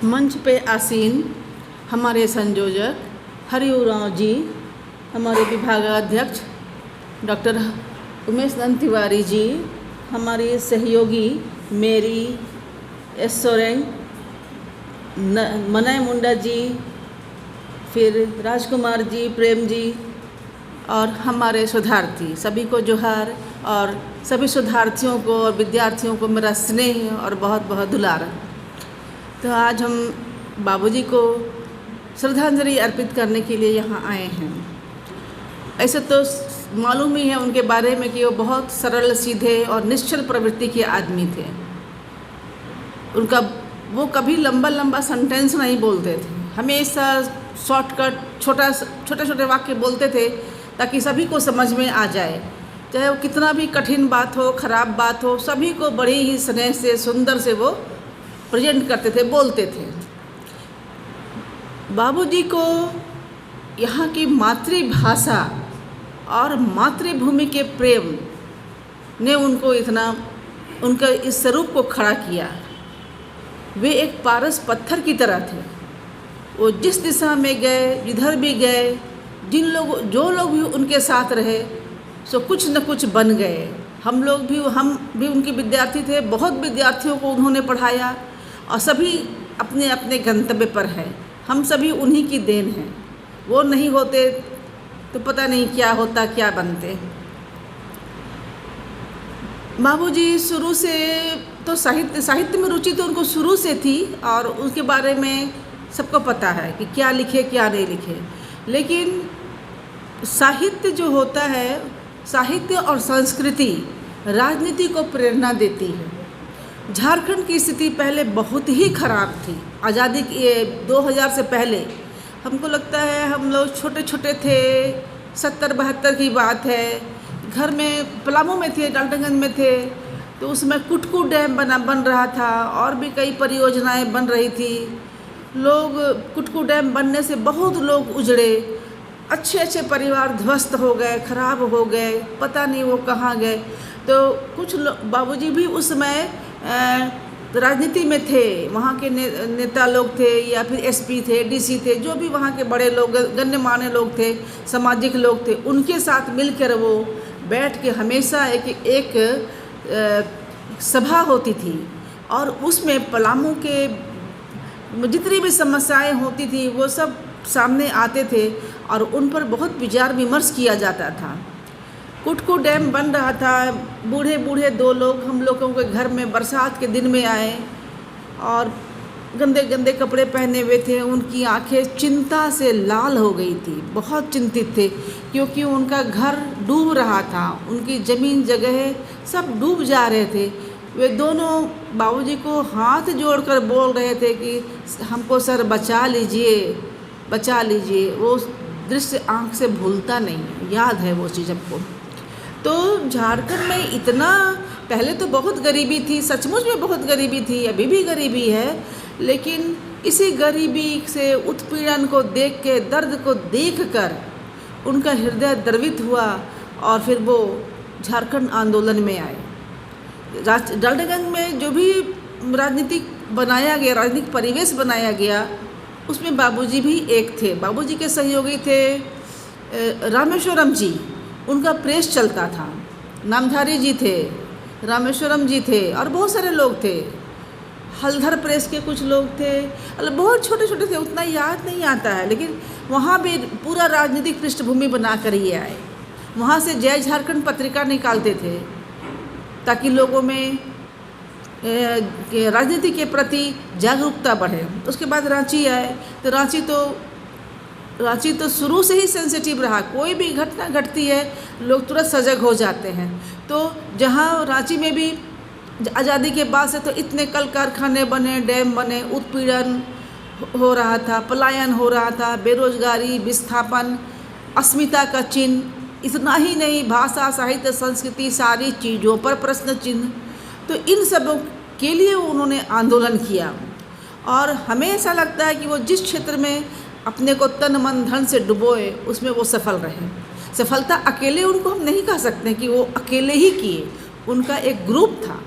मंच पे आसीन हमारे संयोजक हरिओराव जी, हमारे विभागाध्यक्ष डॉक्टर उमेश नंद तिवारी जी, हमारी सहयोगी मेरी एस सोरेन, मनय मुंडा जी, फिर राजकुमार जी, प्रेम जी और हमारे शोधार्थी, सभी को जोहार। और सभी शोधार्थियों को और विद्यार्थियों को मेरा स्नेह और बहुत बहुत दुलार। तो आज हम बाबूजी को श्रद्धांजलि अर्पित करने के लिए यहाँ आए हैं। ऐसे तो मालूम ही है उनके बारे में कि वो बहुत सरल, सीधे और निश्चल प्रवृत्ति के आदमी थे। वो कभी लंबा लंबा सेंटेंस नहीं बोलते थे, हमेशा शॉर्टकट छोटे छोटे वाक्य बोलते थे ताकि सभी को समझ में आ जाए। चाहे वो कितना भी कठिन बात हो, खराब बात हो, सभी को बड़े ही स्नेह से, सुंदर से वो प्रेजेंट करते थे, बोलते थे। बाबूजी को यहाँ की मातृभाषा और मातृभूमि के प्रेम ने उनका इस स्वरूप को खड़ा किया। वे एक पारस पत्थर की तरह थे। वो जिस दिशा में गए, जिधर भी गए, जो लोग भी उनके साथ रहे, सो कुछ न कुछ बन गए। हम भी उनके विद्यार्थी थे। बहुत विद्यार्थियों को उन्होंने पढ़ाया और सभी अपने अपने गंतव्य पर हैं। हम सभी उन्हीं की देन हैं। वो नहीं होते तो पता नहीं क्या होता, क्या बनते। बाबूजी शुरू से तो साहित्य में रुचि तो उनको शुरू से थी और उसके बारे में सबको पता है कि क्या लिखे क्या नहीं लिखे। लेकिन साहित्य जो होता है, साहित्य और संस्कृति राजनीति को प्रेरणा देती है। झारखंड की स्थिति पहले बहुत ही खराब थी। आज़ादी के 2000 से पहले हमको लगता है हम लोग छोटे छोटे थे, 70-72 की बात है। घर में पलामू में थे, डाल्टनगंज में थे, तो उसमें कुटकू डैम बन रहा था और भी कई परियोजनाएं बन रही थी। कुटकू डैम बनने से बहुत लोग उजड़े, अच्छे परिवार ध्वस्त हो गए, खराब हो गए, पता नहीं वो कहाँ गए। तो कुछ बाबूजी भी उस समय राजनीति में थे। वहाँ के नेता लोग थे या फिर एसपी थे, डीसी थे, जो भी वहाँ के बड़े लोग, गण्यमान्य लोग थे, सामाजिक लोग थे, उनके साथ मिलकर वो बैठ के हमेशा एक सभा होती थी और उसमें पलामू के जितनी भी समस्याएं होती थी वो सब सामने आते थे और उन पर बहुत विचार विमर्श किया जाता था। कुटकू डैम बन रहा था। बूढ़े 2 लोग हम लोगों के घर में बरसात के दिन में आए और गंदे कपड़े पहने हुए थे। उनकी आंखें चिंता से लाल हो गई थी, बहुत चिंतित थे क्योंकि उनका घर डूब रहा था, उनकी ज़मीन जगह सब डूब जा रहे थे। वे दोनों बाबूजी को हाथ जोड़कर बोल रहे थे कि हमको सर बचा लीजिए, बचा लीजिए। वो दृश्य आँख से भूलता नहीं, याद है वो चीज़ हमको। तो झारखंड में इतना पहले तो बहुत गरीबी थी, सचमुच में बहुत गरीबी थी, अभी भी गरीबी है। लेकिन इसी गरीबी से उत्पीड़न को देख के, दर्द को देखकर उनका हृदय द्रवित हुआ और फिर वो झारखंड आंदोलन में आए। डाल्टनगंज में जो भी राजनीतिक परिवेश बनाया गया, उसमें बाबूजी भी एक थे। बाबूजी के सहयोगी थे रामेश्वरम जी, उनका प्रेस चलता था। नामधारी जी थे, रामेश्वरम जी थे और बहुत सारे लोग थे। हलधर प्रेस के कुछ लोग थे, बहुत छोटे छोटे थे, उतना याद नहीं आता है। लेकिन वहाँ भी पूरा राजनीतिक पृष्ठभूमि बना कर ही आए। वहाँ से जय झारखंड पत्रिका निकालते थे ताकि लोगों में राजनीति के प्रति जागरूकता बढ़े। उसके बाद रांची आए, तो रांची तो शुरू से ही सेंसिटिव रहा। कोई भी घटना घटती है लोग तुरंत सजग हो जाते हैं। तो जहाँ रांची में भी आज़ादी के बाद से तो इतने कल कारखाने बने, डैम बने, उत्पीड़न हो रहा था, पलायन हो रहा था, बेरोजगारी, विस्थापन, अस्मिता का चिन्ह, इतना ही नहीं भाषा, साहित्य, संस्कृति, सारी चीज़ों पर प्रश्न चिन्ह। तो इन सबों के लिए उन्होंने आंदोलन किया और हमें ऐसा लगता है कि वो जिस क्षेत्र में अपने को तन मन धन से डुबोए उसमें वो सफल रहे। सफलता अकेले उनको हम नहीं कह सकते कि वो अकेले ही किए, उनका एक ग्रुप था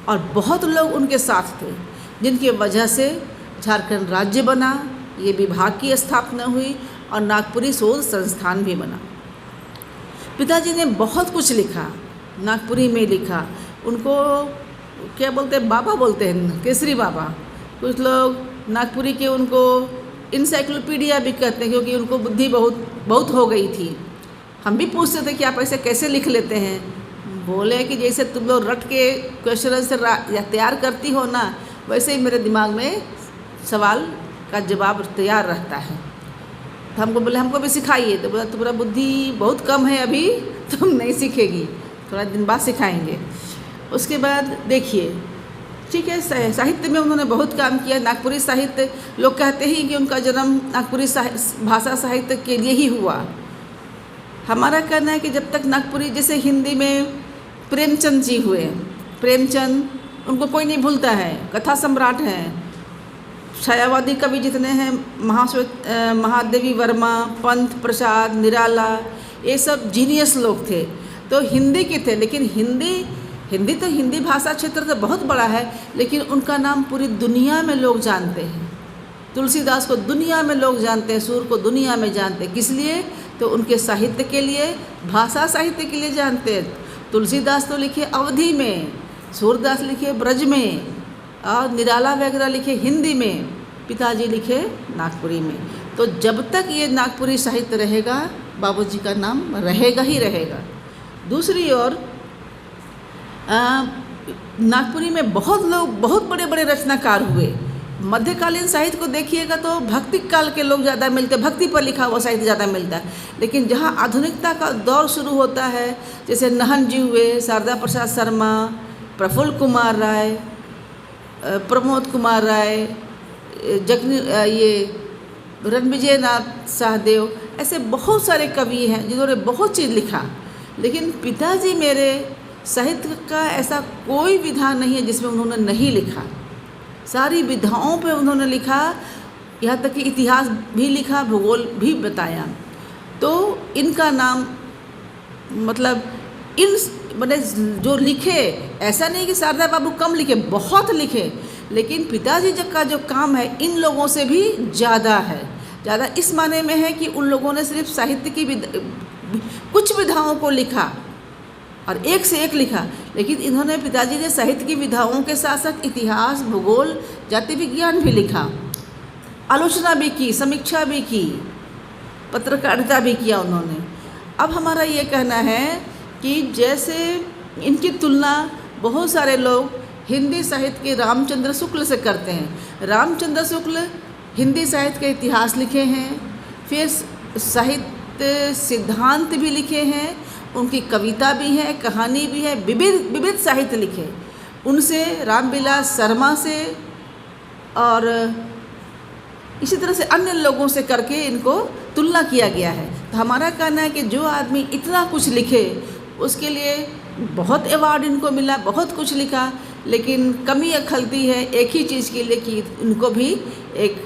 और बहुत लोग उनके साथ थे जिनकी वजह से झारखंड राज्य बना, ये विभाग की स्थापना हुई और नागपुरी शोध संस्थान भी बना। पिताजी ने बहुत कुछ लिखा, नागपुरी में लिखा। उनको क्या बोलते हैं, बाबा बोलते हैं, केसरी बाबा। कुछ लोग नागपुरी के उनको इंसाइक्लोपीडिया भी कहते हैं, क्योंकि उनको बुद्धि बहुत हो गई थी। हम भी पूछते थे कि आप ऐसे कैसे लिख लेते हैं। बोले कि जैसे तुम लोग रट के क्वेश्चन आंसर तैयार करती हो ना, वैसे ही मेरे दिमाग में सवाल का जवाब तैयार रहता है। तो हमको बोले हमको भी सिखाइए। तो बोला तुम्हारा बुद्धि बहुत कम है, अभी तुम नहीं सीखेगी, थोड़ा दिन बाद सिखाएंगे। उसके बाद देखिए, ठीक है, साहित्य में उन्होंने बहुत काम किया। नागपुरी साहित्य, लोग कहते हैं कि उनका जन्म नागपुरी भाषा साहित्य के लिए ही हुआ। हमारा कहना है कि जब तक नागपुरी, जैसे हिंदी में प्रेमचंद जी हुए, प्रेमचंद उनको कोई नहीं भूलता है, कथा सम्राट हैं। छायावादी कवि जितने हैं, महादेवी वर्मा, पंत प्रसाद, निराला, ये सब जीनियस लोग थे। तो हिंदी के थे, लेकिन हिंदी भाषा क्षेत्र तो बहुत बड़ा है, लेकिन उनका नाम पूरी दुनिया में लोग जानते हैं। तुलसीदास को दुनिया में लोग जानते हैं, सूर को दुनिया में जानते हैं। किस लिए? तो उनके साहित्य के लिए, भाषा साहित्य के लिए जानते हैं। तुलसीदास तो लिखे अवधी में, सूरदास लिखे ब्रज में, और निराला वगैरह लिखे हिंदी में, पिताजी लिखे नागपुरी में। तो जब तक ये नागपुरी साहित्य रहेगा, बाबूजी का नाम रहेगा ही रहेगा। दूसरी ओर नागपुरी में बहुत लोग, बहुत बड़े बड़े रचनाकार हुए। मध्यकालीन साहित्य को देखिएगा तो भक्ति काल के लोग ज़्यादा मिलते हैं, भक्ति पर लिखा हुआ साहित्य ज़्यादा मिलता है। लेकिन जहाँ आधुनिकता का दौर शुरू होता है, जैसे नहन जी हुए, शारदा प्रसाद शर्मा, प्रफुल्ल कुमार राय, प्रमोद कुमार राय, ये रणविजय नाथ सहदेव, ऐसे बहुत सारे कवि हैं जिन्होंने बहुत चीज़ लिखा। लेकिन पिताजी मेरे साहित्य का ऐसा कोई विधा नहीं है जिसमें उन्होंने नहीं लिखा। सारी विधाओं पे उन्होंने लिखा, यहाँ तक कि इतिहास भी लिखा, भूगोल भी बताया। तो इनका नाम, मतलब इन मैंने जो लिखे, ऐसा नहीं कि शारदा बाबू कम लिखे, बहुत लिखे, लेकिन पिताजी का जो काम है इन लोगों से भी ज़्यादा है। ज़्यादा इस माने में है कि उन लोगों ने सिर्फ साहित्य की कुछ विधाओं को लिखा और एक से एक लिखा, लेकिन इन्होंने, पिताजी ने साहित्य की विधाओं के साथ साथ इतिहास, भूगोल, जाति विज्ञान भी लिखा, आलोचना भी की, समीक्षा भी की, पत्रकारिता भी किया उन्होंने। अब हमारा ये कहना है कि जैसे इनकी तुलना बहुत सारे लोग हिंदी साहित्य के रामचंद्र शुक्ल से करते हैं। रामचंद्र शुक्ल हिंदी साहित्य के इतिहास लिखे हैं, फिर साहित्य सिद्धांत भी लिखे हैं, उनकी कविता भी है, कहानी भी है, विविध साहित्य लिखे। उनसे, रामविलास शर्मा से और इसी तरह से अन्य लोगों से करके इनको तुलना किया गया है। तो हमारा कहना है कि जो आदमी इतना कुछ लिखे, उसके लिए बहुत अवार्ड इनको मिला, बहुत कुछ लिखा, लेकिन कमी खलती है एक ही चीज़ के लिए कि इनको भी एक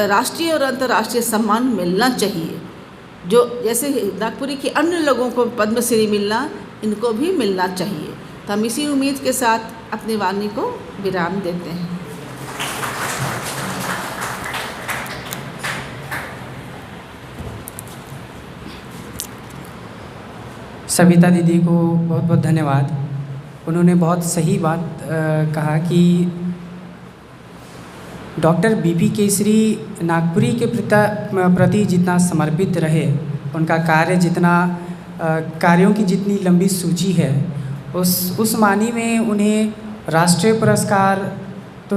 राष्ट्रीय और अंतर्राष्ट्रीय सम्मान मिलना चाहिए। जो जैसे नागपुरी के अन्य लोगों को पद्मश्री मिलना, इनको भी मिलना चाहिए। तो हम इसी उम्मीद के साथ अपनी वाणी को विराम देते हैं। सविता दीदी को बहुत बहुत धन्यवाद। उन्होंने बहुत सही बात कहा कि डॉक्टर बीपी केसरी नागपुरी के प्रति जितना समर्पित रहे, उनका कार्य जितना, कार्यों की जितनी लंबी सूची है, उस मानी में उन्हें राष्ट्रीय पुरस्कार तो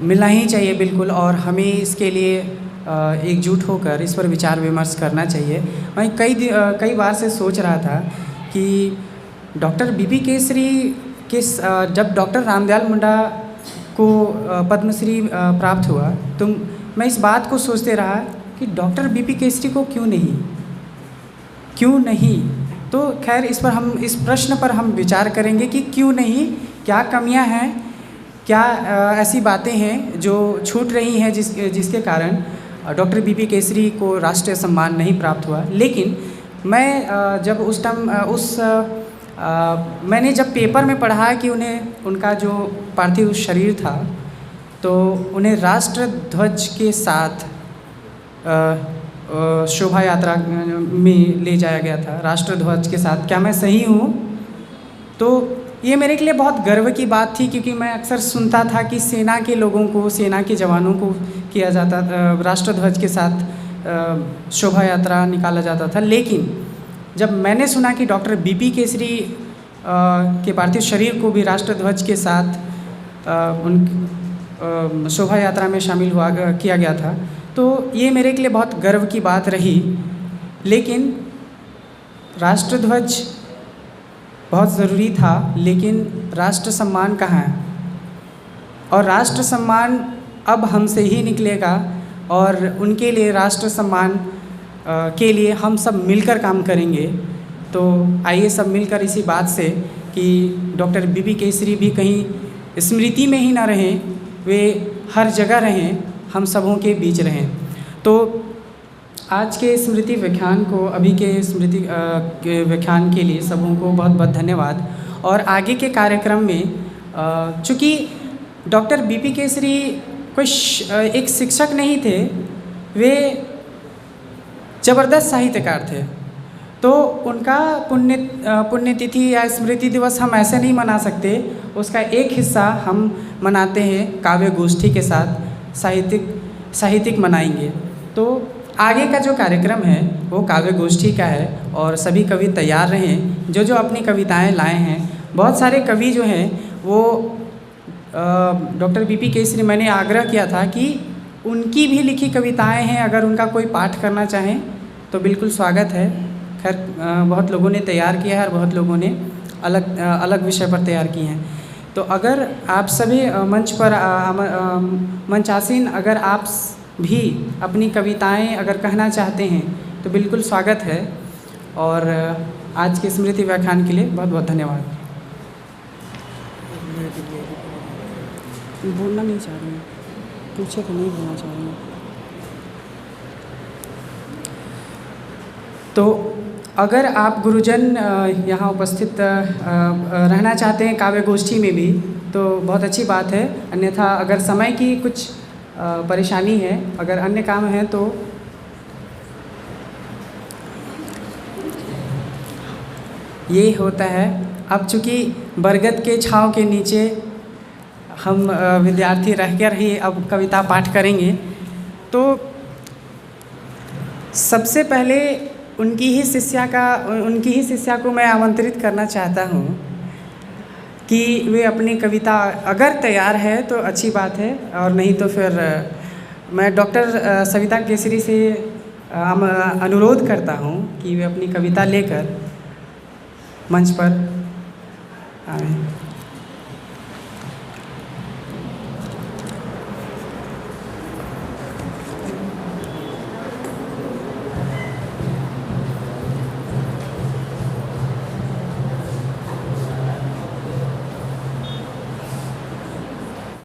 मिलना ही चाहिए बिल्कुल, और हमें इसके लिए एकजुट होकर इस पर विचार विमर्श करना चाहिए। मैं कई बार से सोच रहा था कि डॉक्टर बीपी केसरी के जब डॉक्टर रामदयाल मुंडा को पद्मश्री प्राप्त हुआ, तो मैं इस बात को सोचते रहा कि डॉक्टर बीपी केसरी को क्यों नहीं। तो खैर इस प्रश्न पर हम विचार करेंगे कि क्यों नहीं, क्या कमियां हैं, क्या ऐसी बातें हैं जो छूट रही हैं जिसके कारण डॉक्टर बीपी केसरी को राष्ट्रीय सम्मान नहीं प्राप्त हुआ। लेकिन मैं जब उस टाइम मैंने जब पेपर में पढ़ा कि उनका जो पार्थिव शरीर था तो उन्हें राष्ट्र ध्वज के साथ शोभा यात्रा में ले जाया गया था, राष्ट्र ध्वज के साथ। क्या मैं सही हूँ? तो ये मेरे के लिए बहुत गर्व की बात थी, क्योंकि मैं अक्सर सुनता था कि सेना के लोगों को, सेना के जवानों को किया जाता, राष्ट्र ध्वज के साथ शोभा यात्रा निकाला जाता था। लेकिन जब मैंने सुना कि डॉक्टर बीपी केसरी के पार्थिव शरीर को भी राष्ट्र ध्वज के साथ उन शोभा यात्रा में शामिल किया गया था, तो ये मेरे के लिए बहुत गर्व की बात रही। लेकिन राष्ट्र ध्वज बहुत ज़रूरी था, लेकिन राष्ट्र सम्मान कहाँ है? और राष्ट्र सम्मान अब हमसे ही निकलेगा, और उनके लिए, राष्ट्र सम्मान के लिए हम सब मिलकर काम करेंगे। तो आइए सब मिलकर इसी बात से कि डॉक्टर बीपी केसरी भी कहीं स्मृति में ही ना रहें, वे हर जगह रहें, हम सबों के बीच रहें। तो आज के स्मृति व्याख्यान को, अभी के स्मृति के व्याख्यान के लिए सबों को बहुत बहुत धन्यवाद। और आगे के कार्यक्रम में चूँकि डॉक्टर बीपी केसरी कोई एक शिक्षक नहीं थे, वे ज़बरदस्त साहित्यकार थे। तो उनका पुण्यतिथि या स्मृति दिवस हम ऐसे नहीं मना सकते, उसका एक हिस्सा हम मनाते हैं काव्य गोष्ठी के साथ, साहित्यिक मनाएंगे। तो आगे का जो कार्यक्रम है वो काव्य गोष्ठी का है, और सभी कवि तैयार रहें जो जो अपनी कविताएं लाए हैं। बहुत सारे कवि जो हैं वो डॉक्टर बीपी केसरी, मैंने आग्रह किया था कि उनकी भी लिखी कविताएं हैं, अगर उनका कोई पाठ करना चाहें तो बिल्कुल स्वागत है। खैर बहुत लोगों ने तैयार किया है और बहुत लोगों ने अलग विषय पर तैयार किए हैं। तो अगर आप सभी मंच पर मंचासीन, अगर आप भी अपनी कविताएं अगर कहना चाहते हैं तो बिल्कुल स्वागत है। और आज के स्मृति व्याख्यान के लिए बहुत बहुत धन्यवाद। बोलना नहीं चाह रही हूँ, पूछे तो नहीं बोलना चाह रही हूँ। तो अगर आप गुरुजन यहाँ उपस्थित रहना चाहते हैं काव्य गोष्ठी में भी तो बहुत अच्छी बात है, अन्यथा अगर समय की कुछ परेशानी है, अगर अन्य काम है तो ये होता है। अब चूँकि बरगद के छाँव के नीचे हम विद्यार्थी रहकर ही अब कविता पाठ करेंगे, तो सबसे पहले उनकी ही शिष्या को मैं आमंत्रित करना चाहता हूँ कि वे अपनी कविता अगर तैयार है तो अच्छी बात है, और नहीं तो फिर मैं डॉक्टर सविता केसरी से अनुरोध करता हूँ कि वे अपनी कविता लेकर मंच पर आएँ।